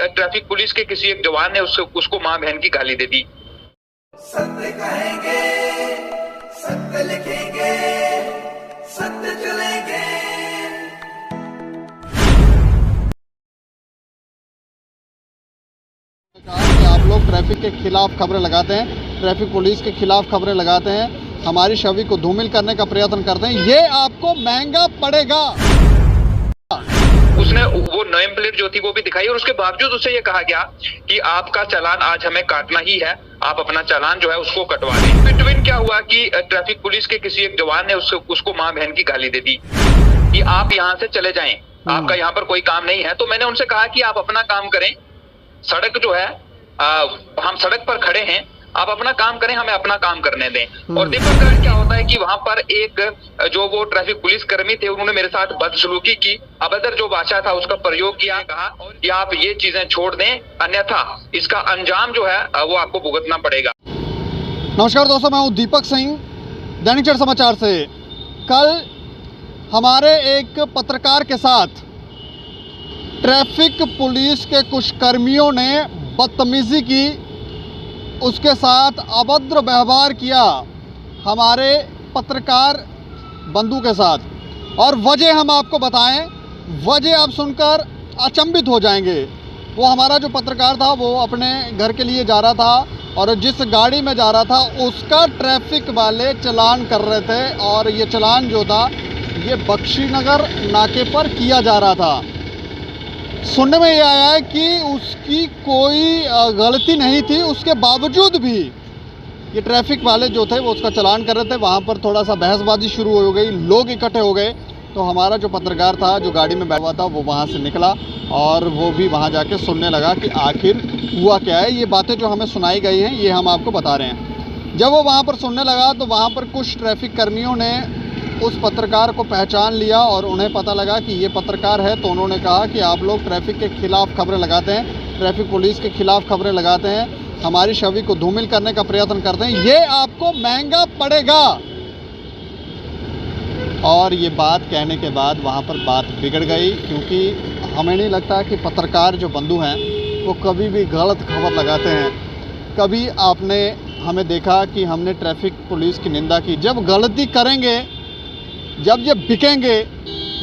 Traffic police के किसी एक जवान ने उसको मां बहन की गाली दे दी। सत्य कहेंगे, सत्य लिखेंगे, सत्य चलेंगे। कहा कि आप लोग ट्रैफिक के खिलाफ खबरें लगाते हैं, ट्रैफिक पुलिस के खिलाफ खबरें लगाते हैं, हमारी छवि को धूमिल करने का प्रयत्न करते हैं, ये आपको महंगा पड़ेगा। उसने वो नेम प्लेट जो थी वो भी दिखाई और उसके बावजूद उससे ये कहा गया कि आपका चालान आज हमें काटना ही है, आप अपना चालान जो है उसको कटवा दें। बिटवीन क्या हुआ कि ट्रैफिक पुलिस के किसी एक जवान ने उसको मां बहन की गाली दे दी कि आप यहाँ से चले जाएं, आपका यहाँ पर कोई काम नहीं है। तो मैंने उनसे कहा कि आप अपना काम करें, सड़क जो है हम सड़क पर खड़े हैं, आप अपना काम करें, हमें अपना काम करने दें। और दीपक क्या होता है कि वहां पर एक जो वो ट्रैफिक पुलिस कर्मी थे उन्होंने मेरे साथ बदसलूकी की, अभद्र जो भाषा था उसका प्रयोग किया, कहा कि आप ये चीजें छोड़ दें अन्यथा इसका अंजाम जो है वो आपको भुगतना पड़ेगा। नमस्कार दोस्तों, मैं हूं दीपक सिंह, दैनिक चर समाचार से। कल हमारे एक पत्रकार के साथ ट्रैफिक पुलिस के कुछ कर्मियों ने बदतमीजी की, उसके साथ अभद्र व्यवहार किया हमारे पत्रकार बंधु के साथ। और वजह हम आपको बताएं, वजह आप सुनकर अचंभित हो जाएंगे। वो हमारा जो पत्रकार था वो अपने घर के लिए जा रहा था और जिस गाड़ी में जा रहा था उसका ट्रैफिक वाले चालान कर रहे थे और ये चालान जो था ये बख्शीनगर नाके पर किया जा रहा था। सुनने में ये आया है कि उसकी कोई गलती नहीं थी, उसके बावजूद भी ये ट्रैफिक वाले जो थे वो उसका चालान कर रहे थे। वहाँ पर थोड़ा सा बहसबाजी शुरू हो गई, लोग इकट्ठे हो गए। तो हमारा जो पत्रकार था जो गाड़ी में बैठा हुआ था वो वहाँ से निकला और वो भी वहाँ जाके सुनने लगा कि आखिर हुआ क्या है। ये बातें जो हमें सुनाई गई हैं ये हम आपको बता रहे हैं। जब वो वहाँ पर सुनने लगा तो वहाँ पर कुछ ट्रैफिक कर्मियों ने उस पत्रकार को पहचान लिया और उन्हें पता लगा कि ये पत्रकार है। तो उन्होंने कहा कि आप लोग ट्रैफिक के खिलाफ खबरें लगाते हैं, ट्रैफिक पुलिस के खिलाफ खबरें लगाते हैं, हमारी छवि को धूमिल करने का प्रयत्न करते हैं, ये आपको महंगा पड़ेगा। और ये बात कहने के बाद वहाँ पर बात बिगड़ गई, क्योंकि हमें नहीं लगता कि पत्रकार जो बंधु हैं वो कभी भी गलत खबर लगाते हैं। कभी आपने हमें देखा कि हमने ट्रैफिक पुलिस की निंदा की। जब गलती करेंगे, जब ये बिकेंगे,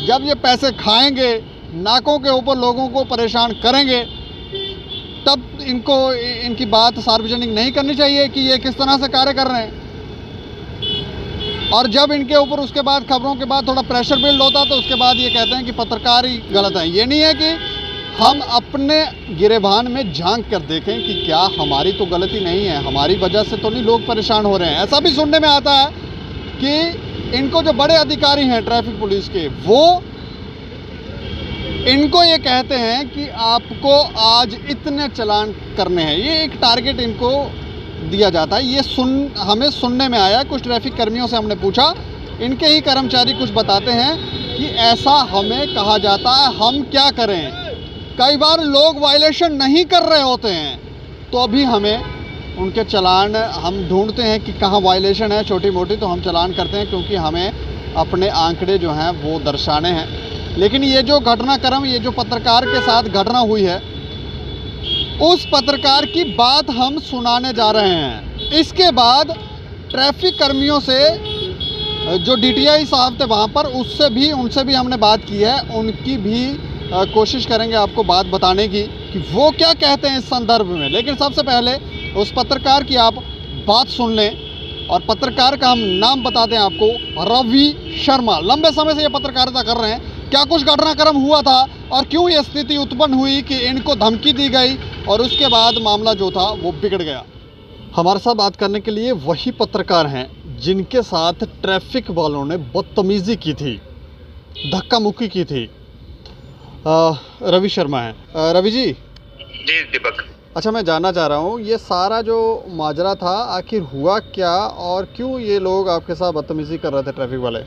जब ये पैसे खाएंगे, नाकों के ऊपर लोगों को परेशान करेंगे, तब इनकी बात सार्वजनिक नहीं करनी चाहिए कि ये किस तरह से कार्य कर रहे हैं। और जब इनके ऊपर उसके बाद खबरों के बाद थोड़ा प्रेशर बिल्ड होता तो उसके बाद ये कहते हैं कि पत्रकार ही गलत है। ये नहीं है कि हम अपने गिरेबान में झांक कर देखें कि क्या हमारी तो गलती नहीं है, हमारी वजह से तो नहीं लोग परेशान हो रहे हैं। ऐसा भी सुनने में आता है कि इनको जो बड़े अधिकारी हैं ट्रैफिक पुलिस के, वो इनको ये कहते हैं कि आपको आज इतने चालान करने हैं, ये एक टारगेट इनको दिया जाता है। ये हमें सुनने में आया। कुछ ट्रैफिक कर्मियों से हमने पूछा, इनके ही कर्मचारी कुछ बताते हैं कि ऐसा हमें कहा जाता है, हम क्या करें। कई बार लोग वायलेशन नहीं कर रहे होते हैं तो अभी हमें उनके चालान हम ढूंढते हैं कि कहाँ वायलेशन है छोटी मोटी, तो हम चालान करते हैं क्योंकि हमें अपने आंकड़े जो हैं वो दर्शाने हैं। लेकिन ये जो घटनाक्रम, ये जो पत्रकार के साथ घटना हुई है, उस पत्रकार की बात हम सुनाने जा रहे हैं। इसके बाद ट्रैफिक कर्मियों से जो DTI साहब थे वहाँ पर, उनसे भी हमने बात की है। उनकी भी कोशिश करेंगे आपको बात बताने की कि वो क्या कहते हैं इस संदर्भ में। लेकिन सबसे पहले उस पत्रकार की आप बात सुन लें। और पत्रकार का हम नाम बता दें आपको, रवि शर्मा। लंबे समय से ये पत्रकारिता कर रहे हैं। क्या कुछ घटनाक्रम हुआ था और क्यों ये स्थिति उत्पन्न हुई कि इनको धमकी दी गई और उसके बाद मामला जो था वो बिगड़ गया। हमारे साथ बात करने के लिए वही पत्रकार हैं जिनके साथ ट्रैफिक वालों ने बदतमीजी की थी, धक्का मुक्की की थी। रवि शर्मा है। रवि जी। जी दीपक। अच्छा, मैं जानना चाह रहा हूँ ये सारा जो माजरा था आखिर हुआ क्या और क्यों ये लोग आपके साथ बदतमीजी कर रहे थे ट्रैफिक वाले?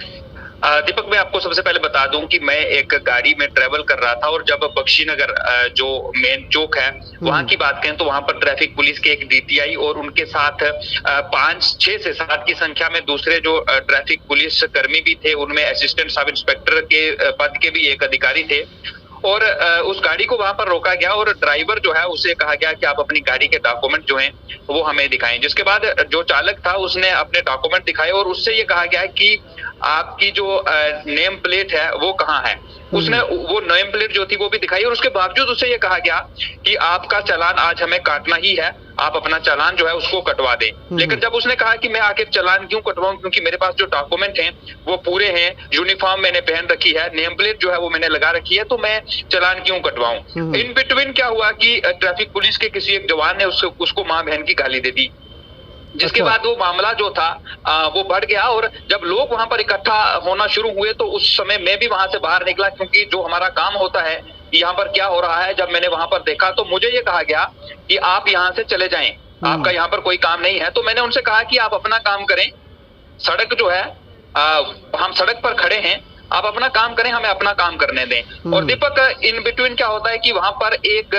दीपक, मैं आपको सबसे पहले बता दूं कि मैं एक गाड़ी में ट्रेवल कर रहा था और जब बख्शीनगर जो मेन चौक है वहां की बात करें तो वहां पर ट्रैफिक पुलिस के एक DTI और उनके साथ 6 से 7 की संख्या में दूसरे जो ट्रैफिक पुलिस कर्मी भी थे, उनमें असिस्टेंट सब इंस्पेक्टर के पद के भी एक अधिकारी थे। और उस गाड़ी को वहां पर रोका गया और ड्राइवर जो है उसे कहा गया कि आप अपनी गाड़ी के डॉक्यूमेंट जो हैं वो हमें दिखाएं। जिसके बाद जो चालक था उसने अपने डॉक्यूमेंट दिखाए और उससे ये कहा गया कि आपकी जो नेम प्लेट है वो कहाँ है। उसने वो नेम प्लेट जो थी वो भी दिखाई और उसके बावजूद उससे ये कहा गया कि आपका चालान आज हमें काटना ही है, आप अपना चालान जो है उसको कटवा दें। लेकिन जब उसने कहा कि मैं आखिर चालान क्यों कटवाऊं, क्योंकि मेरे पास जो डॉक्यूमेंट हैं वो पूरे हैं, यूनिफॉर्म मैंने पहन रखी है, नेम प्लेट जो है वो मैंने लगा रखी है, तो मैं चालान क्यों कटवाऊं। इन बिटवीन क्या हुआ कि ट्रैफिक पुलिस के किसी एक जवान ने उसको मां बहन की गाली दे दी, जिसके बाद वो मामला जो था वो बढ़ गया। और जब लोग वहां पर इकट्ठा होना शुरू हुए तो उस समय मैं भी वहां से बाहर निकला, क्योंकि जो हमारा काम होता है यहाँ पर क्या हो रहा है, जब मैंने वहां पर देखा तो मुझे ये कहा गया कि आप यहाँ से चले जाएं, आपका यहाँ पर कोई काम नहीं है। तो मैंने उनसे कहा कि आप अपना काम करें, सड़क जो है हम सड़क पर खड़े हैं, आप अपना काम करें, हमें अपना काम करने दें। और दीपक, इन बिटवीन क्या होता है कि वहां पर एक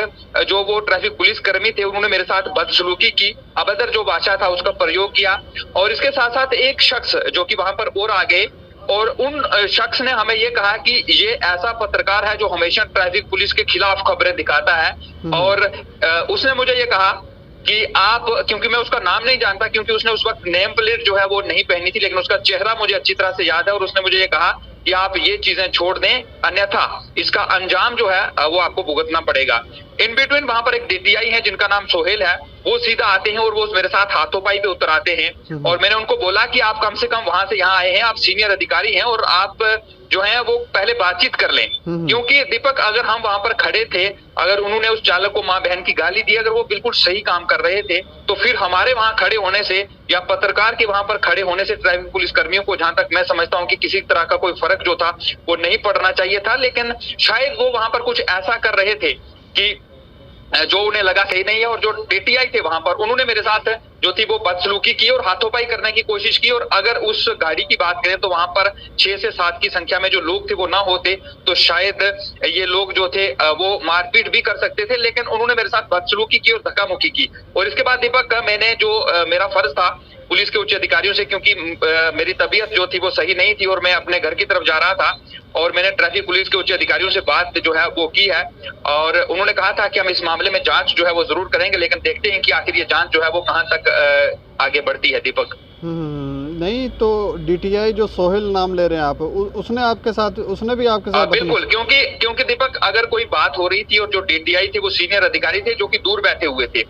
जो वो ट्रैफिक पुलिस कर्मी थे उन्होंने मेरे साथ बदसलूकी की, अभद्र जो भाषा था उसका प्रयोग किया। और इसके साथ साथ एक शख्स जो कि वहां पर और आ गए और उन शख्स ने हमें ये कहा कि ये ऐसा पत्रकार है जो हमेशा ट्रैफिक पुलिस के खिलाफ खबरें दिखाता है। और उसने मुझे ये कहा कि आप, क्योंकि मैं उसका नाम नहीं जानता क्योंकि उसने उस वक्त नेम प्लेट जो है वो नहीं पहनी थी, लेकिन उसका चेहरा मुझे अच्छी तरह से याद है। और उसने मुझे ये कहा कि आप ये चीजें छोड़ दें, अन्यथा इसका अंजाम जो है वो आपको भुगतना पड़ेगा। इन बिटवीन वहां पर एक डीटीआई है जिनका नाम सोहेल है, वो सीधा आते हैं और वो मेरे साथ हाथों पाई पे उतर आते हैं। और मैंने उनको बोला कि आप कम से कम वहां से यहाँ आए हैं, आप सीनियर अधिकारी हैं और आप जो है वो पहले बातचीत कर लें। क्योंकि दीपक, अगर हम वहां पर खड़े थे, अगर उन्होंने उस चालक को मां बहन की गाली दी, अगर वो बिल्कुल सही काम कर रहे थे, तो फिर हमारे वहां खड़े होने से या पत्रकार के वहां पर खड़े होने से ट्रैफिक पुलिस कर्मियों को, जहां तक मैं समझता हूं कि किसी तरह का कोई फर्क जो था वो नहीं पड़ना चाहिए था। लेकिन शायद वो वहां पर कुछ ऐसा कर रहे थे कि जो उन्हें लगा सही नहीं है। और जो डीटीआई थे वहां पर, उन्होंने मेरे साथ जो थी वो बदसलूकी की और हाथोपाई करने की कोशिश की। और अगर उस गाड़ी की बात करें तो वहां पर 6 से 7 की संख्या में जो लोग थे वो ना होते तो शायद ये लोग जो थे वो मारपीट भी कर सकते थे। लेकिन उन्होंने मेरे साथ बदसलूकी की और धक्का-मुक्की की। और इसके बाद दीपक, मैंने जो मेरा फर्ज था पुलिस के उच्च अधिकारियों से, क्योंकि मेरी तबीयत जो थी वो सही नहीं थी और मैं अपने घर की तरफ जा रहा था, और मैंने ट्रैफिक पुलिस के उच्च अधिकारियों से बात जो है वो की है। और उन्होंने कहा था कि हम इस मामले में जांच जो है वो जरूर करेंगे, लेकिन देखते हैं कि आखिर ये जांच जो है वो कहां तक आगे बढ़ती है। दीपक, नहीं तो डीटीआई जो सोहेल नाम ले रहे हैं आप, उसने आपके साथ, उसने भी आपके साथ बिल्कुल, क्योंकि दीपक, अगर कोई बात हो रही थी और जो डीटीआई थे वो सीनियर अधिकारी थे जो कि दूर बैठे हुए थे,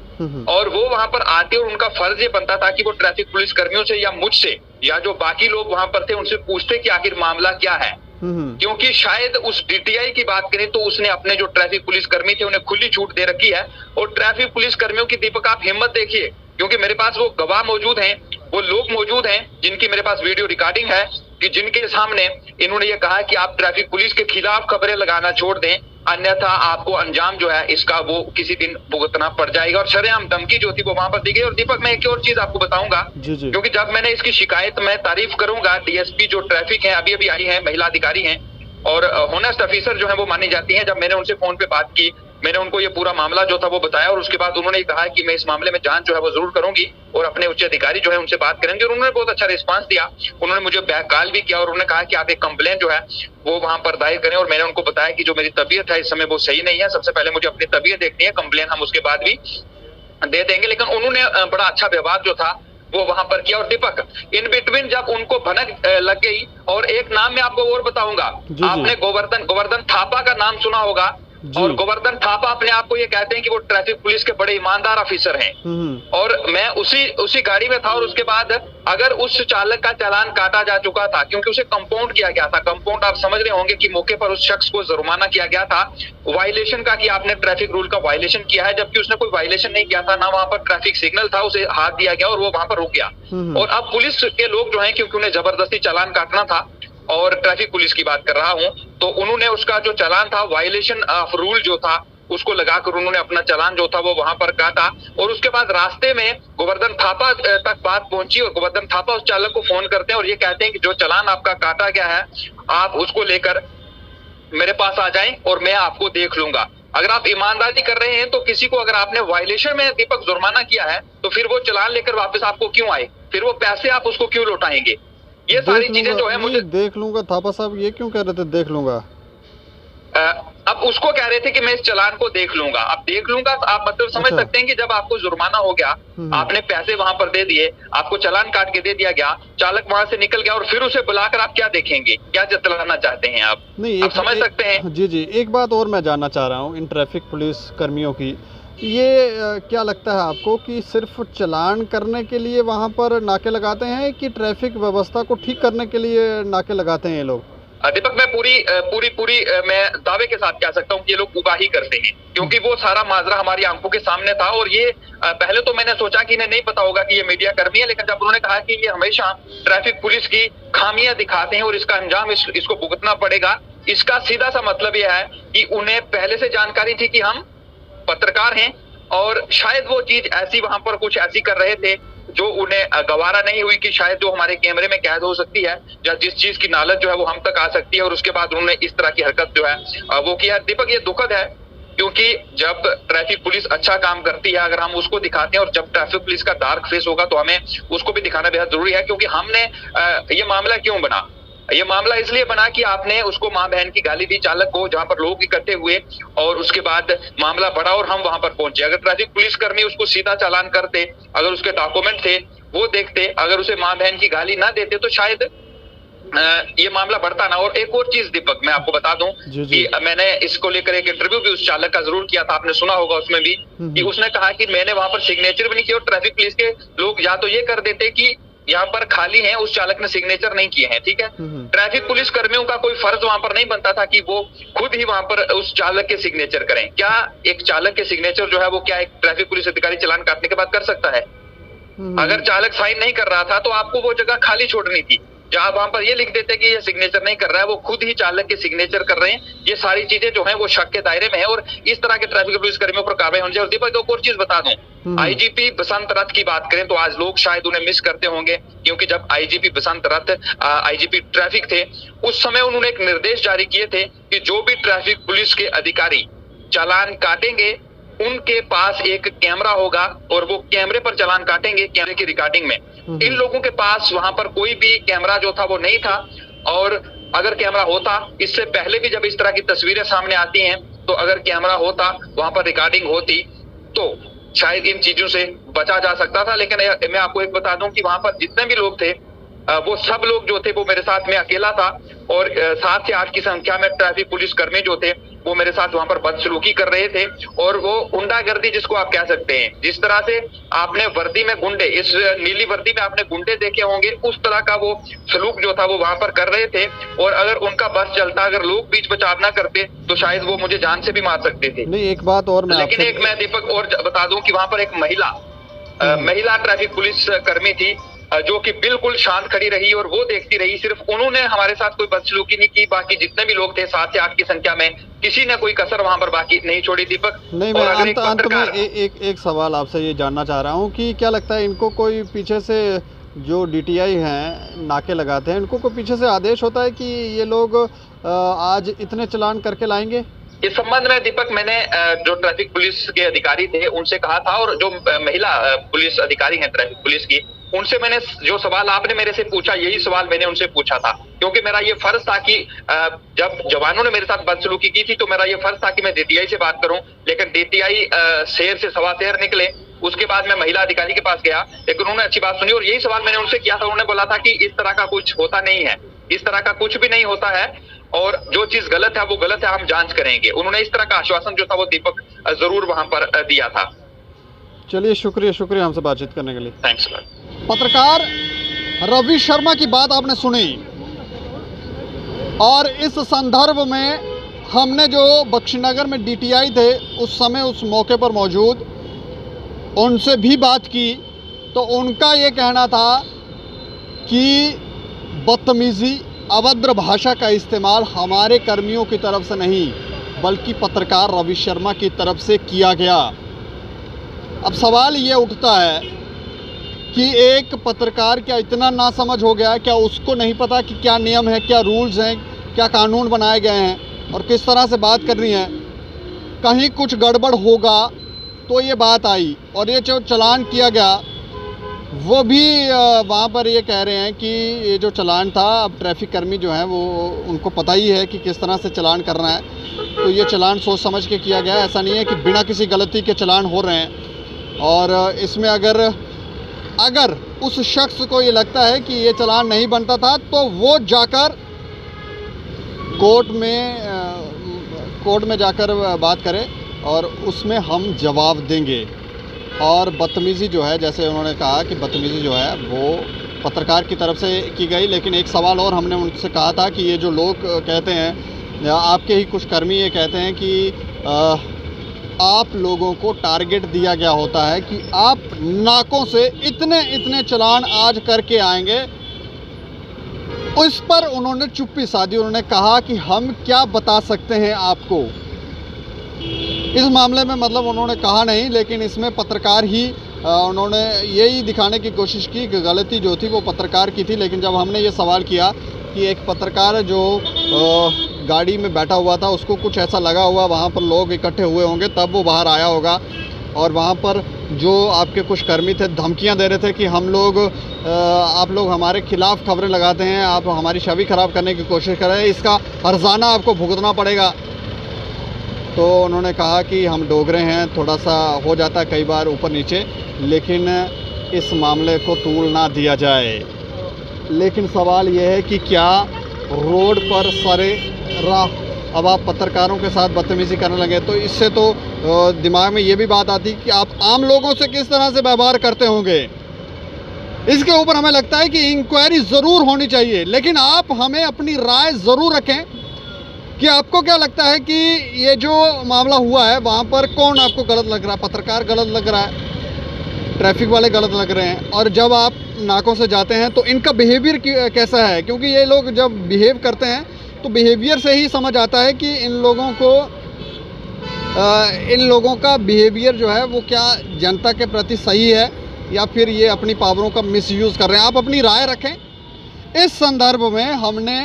और वो वहां पर आते और उनका फर्ज ये बनता था कि वो ट्रैफिक पुलिस कर्मियों से या मुझसे या जो बाकी लोग वहां पर थे उनसे पूछते कि आखिर मामला क्या है। क्योंकि शायद उस डीटीआई की बात करें तो उसने अपने जो ट्रैफिक पुलिस कर्मी थे उन्हें खुली छूट दे रखी है। और ट्रैफिक पुलिस कर्मियों की, दीपक, आप हिम्मत देखिए, क्योंकि मेरे पास वो गवाह मौजूद हैं, वो लोग मौजूद हैं जिनकी मेरे पास वीडियो रिकॉर्डिंग है, कि जिनके सामने इन्होंने ये कहा कि आप ट्रैफिक पुलिस के खिलाफ खबरें लगाना छोड़ दें, अन्यथा आपको अंजाम जो है इसका वो किसी दिन भुगतना पड़ जाएगा। और शरेआम धमकी जो थी वो वहां पर दी गई। और दीपक, मैं एक और चीज आपको बताऊंगा, क्योंकि जब मैंने इसकी शिकायत, मैं तारीफ करूंगा, डीएसपी जो ट्रैफिक है अभी आई है, महिला अधिकारी हैं और होनेस्ट ऑफिसर जो है वो मानी जाती है। जब मैंने उनसे फोन पे बात की, मैंने उनको ये पूरा मामला जो था वो बताया और उसके बाद उन्होंने कहा कि मैं इस मामले में जांच जो है वो जरूर करूंगी और अपने उच्च अधिकारी जो है उनसे बात करेंगे। और उन्होंने बहुत अच्छा रिस्पांस दिया। उन्होंने मुझे बैक कॉल भी किया और उन्होंने कहा कि आप एक कंप्लेंट जो है वो वहां पर दायर करें। और मैंने उनको बताया कि जो मेरी तबीयत है इस समय वो सही नहीं है, सबसे पहले मुझे अपनी तबीयत देखनी है, कंप्लेंट हम उसके बाद भी दे देंगे। लेकिन उन्होंने बड़ा अच्छा व्यवहार जो था वो वहां पर किया। और दीपक, इन बिटवीन जब उनको भनक लग गई, और एक नाम मैं आपको और बताऊंगा, आपने गोवर्धन थापा का नाम सुना होगा। और गोवर्धन थापा अपने आप को ये कहते हैं कि वो ट्रैफिक पुलिस के बड़े ईमानदार ऑफिसर हैं। और मैं उसी गाड़ी में था। और उसके बाद अगर उस चालक का चालान काटा जा चुका था, क्योंकि उसे कंपाउंड किया गया था, कंपाउंड आप समझ रहे होंगे कि मौके पर उस शख्स को जुर्माना किया गया था वायलेशन का, कि आपने ट्रैफिक रूल का वायलेशन किया है, जबकि उसने कोई वायलेशन नहीं किया था, ना वहां पर ट्रैफिक सिग्नल था, उसे हाथ दिया गया और वो वहां पर रुक गया। और अब पुलिस के लोग जो है, क्योंकि उन्हें जबरदस्ती चालान काटना था, और ट्रैफिक पुलिस की बात कर रहा हूं, तो उन्होंने उसका जो चालान था, वायलेशन ऑफ रूल जो था, उसको लगाकर उन्होंने अपना चालान जो था वो वहां पर काटा। और उसके बाद रास्ते में गोवर्धन थापा तक बात पहुंची और गोवर्धन थापा उस चालक को फोन करते हैं और ये कहते हैं कि जो चालान आपका काटा गया है, आप उसको लेकर मेरे पास आ जाएं और मैं आपको देख लूंगा। अगर आप ईमानदारी कर रहे हैं तो किसी को अगर आपने वायलेशन में दीपक जुर्माना किया है तो फिर वो चालान लेकर वापस आपको क्यों आए, फिर वो पैसे आप उसको क्यों लौटाएंगे? ये सारी चीजें जो है मुझे देख लूंगा। थापा साहब ये क्यों कह रहे थे देख लूंगा? अब उसको कह रहे थे कि मैं इस चालान को देख लूंगा। अब देख लूंगा आप मतलब समझ अच्छा। सकते हैं कि जब आपको जुर्माना हो गया, आपने पैसे वहां पर दे दिए, आपको चालान काट के दे दिया गया, चालक वहां से निकल गया और फिर उसे बुलाकर आप क्या देखेंगे, क्या जतलाना चाहते हैं आप? नहीं, आप समझ सकते हैं। जी जी, एक बात और मैं जानना चाह रहा हूँ इन ट्रैफिक पुलिस कर्मियों की, ये क्या लगता है आपको कि सिर्फ चालान करने के लिए वहाँ पर नाके लगाते हैं कि ट्रैफिक व्यवस्था को ठीक करने के लिए नाके लगाते हैं ये लोग? दीपक, मैं पूरी मैं दावे के साथ कह सकता हूँ कि ये लोग उगाही करते हैं, क्योंकि वो सारा माजरा हमारी आंखों के सामने था। और ये पहले तो मैंने सोचा कि इन्हें नहीं पता होगा कि ये मीडिया कर्मी है, लेकिन जब उन्होंने कहा कि ये हमेशा ट्रैफिक पुलिस की खामियां दिखाते हैं और इसका अंजाम इसको भुगतना पड़ेगा, इसका सीधा सा मतलब यह है कि उन्हें पहले से जानकारी थी कि हम पत्रकार हैं और शायद वो चीज ऐसी वहां पर कुछ ऐसी कर रहे थे जो उन्हें गवारा नहीं हुई कि शायद जो हमारे कैमरे में कैद हो सकती है या जिस चीज की नालत जो है वो हम तक आ सकती है, और उसके बाद उन्होंने इस तरह की हरकत जो है वो किया। दीपक, ये दुखद है, क्योंकि जब ट्रैफिक पुलिस अच्छा काम करती है, अगर हम उसको दिखाते हैं, और जब ट्रैफिक पुलिस का डार्क फेस होगा तो हमें उसको भी दिखाना बेहद जरूरी है। क्योंकि हमने ये मामला क्यों बना, ये मामला इसलिए बना कि आपने उसको मां बहन की गाली दी चालक को, जहां पर लोग इकट्ठे हुए और उसके बाद मामला बढ़ा और हम वहां पर पहुंचे। अगर ट्रैफिक पुलिस कर्मी उसको सीधा चालान करते, अगर उसके डॉक्यूमेंट थे वो देखते, अगर उसे मां बहन की गाली ना देते, तो शायद ये मामला बढ़ता ना। और एक और चीज दीपक, मैं आपको बता दूं कि मैंने इसको लेकर एक इंटरव्यू भी उस चालक का जरूर किया था, आपने सुना होगा उसमें भी कि उसने कहा कि मैंने वहां पर सिग्नेचर भी नहीं किया। और ट्रैफिक पुलिस के लोग या तो ये कर देते कि यहाँ पर खाली है, उस चालक ने सिग्नेचर नहीं किए हैं, ठीक है। ट्रैफिक पुलिस कर्मियों का कोई फर्ज वहां पर नहीं बनता था कि वो खुद ही वहां पर उस चालक के सिग्नेचर करें। क्या एक चालक के सिग्नेचर जो है वो क्या एक ट्रैफिक पुलिस अधिकारी चालान काटने के बाद कर सकता है? अगर चालक साइन नहीं कर रहा था तो आपको वो जगह खाली छोड़नी थी, जहां वहां पर ये लिख देते कि ये सिग्नेचर नहीं कर रहा है, वो खुद ही चालक के सिग्नेचर कर रहे हैं। ये सारी चीजें जो हैं वो शक के दायरे में है और इस तरह के ट्रैफिक पुलिस कर्मियों पर कार्रवाई होनी चाहिए। और दीपक, एक और चीज बता दूं, आईजीपी बसंत रथ की बात करें तो आज लोग शायद उन्हें मिस करते होंगे, क्योंकि जब आईजीपी बसंत रथ आईजीपी ट्रैफिक थे, उस समय उन्होंने एक निर्देश जारी किए थे कि जो भी ट्रैफिक पुलिस के अधिकारी चालान काटेंगे उनके पास एक कैमरा होगा और वो कैमरे पर चालान काटेंगे, कैमरे की रिकॉर्डिंग में। इन लोगों के पास वहां पर कोई भी कैमरा जो था वो नहीं था, और अगर कैमरा होता, इससे पहले भी जब इस तरह की तस्वीरें सामने आती हैं, तो अगर कैमरा होता, वहां पर रिकॉर्डिंग होती, तो शायद इन चीजों से बचा जा सकता था। लेकिन मैं आपको एक बता दूं कि वहां पर जितने भी लोग थे वो सब लोग जो थे वो मेरे साथ में अकेला था, और 7 से 8 की संख्या में ट्रैफिक पुलिस कर्मी जो थे वो मेरे साथ वहां पर बदसलूकी कर रहे थे। और वो गुंडागर्दी जिसको आप कह सकते हैं, जिस तरह से आपने वर्दी में गुंडे, इस नीली वर्दी में आपने गुंडे देखे होंगे, उस तरह का वो सलूक जो था वो वहां पर कर रहे थे। और अगर उनका बस चलता, अगर लोग बीच बचाव ना करते, तो शायद वो मुझे जान से भी मार सकते थे। नहीं, एक बात और लेकिन एक मैं दीपक और बता दूं कि वहां पर एक महिला ट्रैफिक पुलिस कर्मी थी जो कि बिल्कुल शांत खड़ी रही और वो देखती रही। सिर्फ उन्होंने हमारे साथ कोई बदसलूकी नहीं की, बाकी जितने भी लोग थे 7 से 8 की संख्या में, किसी ने कोई कसर वहां पर बाकी नहीं छोड़ी। दीपक, नहीं, मैं अंत में एक सवाल आपसे ये जानना चाह रहा हूँ कि क्या लगता है इनको कोई पीछे से, जो डीटीआई हैं नाके लगाते हैं, इनको कोई पीछे से आदेश होता है कि ये लोग आज इतने चालान करके लाएंगे? इस संबंध में दीपक, मैंने जो ट्रैफिक पुलिस के अधिकारी थे उनसे कहा था, और जो महिला पुलिस अधिकारी हैं ट्रैफिक पुलिस की, उनसे मैंने जो सवाल आपने मेरे से पूछा, यही सवाल मैंने उनसे पूछा था। क्योंकि मेरा ये फर्ज था कि जब जवानों ने मेरे साथ बदसलूकी की थी तो मेरा ये फर्ज था कि मैं डीटीआई से बात करूं, लेकिन डीटीआई शेर से सवा शेर निकले। उसके बाद मैं महिला अधिकारी के पास गया, लेकिन उन्होंने अच्छी बात सुनी और यही सवाल मैंने उनसे किया था। उन्होंने बोला था कि इस तरह का कुछ होता नहीं है, इस तरह का कुछ भी नहीं होता है, और जो चीज गलत है वो गलत है, हम जांच करेंगे। उन्होंने इस तरह का आश्वासन जो था वो दीपक जरूर वहां पर दिया था। चलिए, शुक्रिया हमसे बातचीत करने के लिए। थैंक्स। पत्रकार रवि शर्मा की बात आपने सुनी, और इस संदर्भ में हमने जो बख्शीनगर में डीटीआई थे उस समय उस मौके पर मौजूद, उनसे भी बात की, तो उनका ये कहना था कि बदतमीज़ी, अभद्र भाषा का इस्तेमाल हमारे कर्मियों की तरफ से नहीं बल्कि पत्रकार रवि शर्मा की तरफ से किया गया। अब सवाल ये उठता है कि एक पत्रकार क्या इतना नासमझ हो गया, क्या उसको नहीं पता कि क्या नियम है, क्या रूल्स हैं, क्या कानून बनाए गए हैं और किस तरह से बात करनी है? कहीं कुछ गड़बड़ होगा तो ये बात आई, और ये जो चालान किया गया वो भी वहाँ पर ये कह रहे हैं कि ये जो चालान था, अब ट्रैफिक कर्मी जो हैं वो उनको पता ही है कि किस तरह से चालान करना है। तो ये चालान सोच समझ के किया गया है। ऐसा नहीं है कि बिना किसी गलती के चालान हो रहे हैं। और इसमें अगर उस शख्स को ये लगता है कि ये चालान नहीं बनता था तो वो जाकर कोर्ट में जाकर बात करे और उसमें हम जवाब देंगे। और बदतमीज़ी जो है, जैसे उन्होंने कहा कि बदतमीज़ी जो है वो पत्रकार की तरफ से की गई, लेकिन एक सवाल और हमने उनसे कहा था कि ये जो लोग कहते हैं, आपके ही कुछ कर्मी ये कहते हैं कि आप लोगों को टारगेट दिया गया होता है कि आप नाकों से इतने चालान आज करके आएंगे। उस पर उन्होंने चुप्पी साधी। उन्होंने कहा कि हम क्या बता सकते हैं आपको इस मामले में। मतलब उन्होंने कहा नहीं, लेकिन इसमें पत्रकार ही उन्होंने यही दिखाने की कोशिश की कि गलती जो थी वो पत्रकार की थी। लेकिन जब हमने ये सवाल किया कि एक पत्रकार जो गाड़ी में बैठा हुआ था उसको कुछ ऐसा लगा हुआ, वहाँ पर लोग इकट्ठे हुए होंगे तब वो बाहर आया होगा, और वहाँ पर जो आपके कुछ कर्मी थे धमकियाँ दे रहे थे कि आप लोग हमारे खिलाफ खबरें लगाते हैं, आप हमारी छवि ख़राब करने की कोशिश कर रहे हैं, इसका हर्जाना आपको भुगतना पड़ेगा। तो उन्होंने कहा कि हम डोगरे हैं, थोड़ा सा हो जाता है कई बार ऊपर नीचे, लेकिन इस मामले को तूल ना दिया जाए। लेकिन सवाल ये है कि क्या रोड पर सरे राह अब आप पत्रकारों के साथ बदतमीज़ी करने लगे, तो इससे तो दिमाग में ये भी बात आती कि आप आम लोगों से किस तरह से व्यवहार करते होंगे। इसके ऊपर हमें लगता है कि इंक्वायरी ज़रूर होनी चाहिए, लेकिन आप हमें अपनी राय ज़रूर रखें कि आपको क्या लगता है कि ये जो मामला हुआ है वहाँ पर कौन आपको गलत लग रहा है। पत्रकार गलत लग रहा है, ट्रैफिक वाले गलत लग रहे हैं, और जब आप नाकों से जाते हैं तो इनका बिहेवियर कैसा है, क्योंकि ये लोग जब बिहेव करते हैं तो बिहेवियर से ही समझ आता है कि इन लोगों का बिहेवियर जो है वो क्या जनता के प्रति सही है या फिर ये अपनी पावरों का मिसयूज़ कर रहे हैं। आप अपनी राय रखें। इस संदर्भ में हमने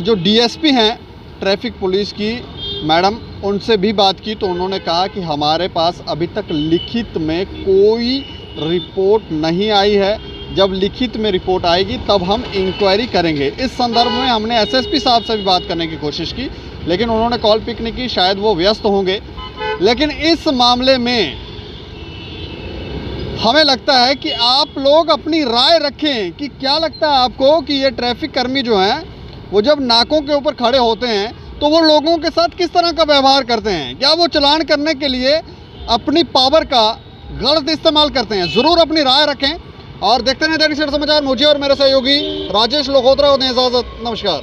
जो डीएसपी हैं ट्रैफिक पुलिस की मैडम, उनसे भी बात की, तो उन्होंने कहा कि हमारे पास अभी तक लिखित में कोई रिपोर्ट नहीं आई है। जब लिखित में रिपोर्ट आएगी तब हम इंक्वायरी करेंगे। इस संदर्भ में हमने एसएसपी साहब से भी बात करने की कोशिश की, लेकिन उन्होंने कॉल पिक नहीं की, शायद वो व्यस्त होंगे। लेकिन इस मामले में हमें लगता है कि आप लोग अपनी राय रखें कि क्या लगता है आपको कि ये ट्रैफिक कर्मी जो हैं वो जब नाकों के ऊपर खड़े होते हैं तो वो लोगों के साथ किस तरह का व्यवहार करते हैं। क्या वो चालान करने के लिए अपनी पावर का गलत इस्तेमाल करते हैं। ज़रूर अपनी राय रखें और देखते रहें दैनिक सवेरा समाचार। मुझे और मेरे सहयोगी राजेश लोहोत्रा को दें इजाज़त। नमस्कार।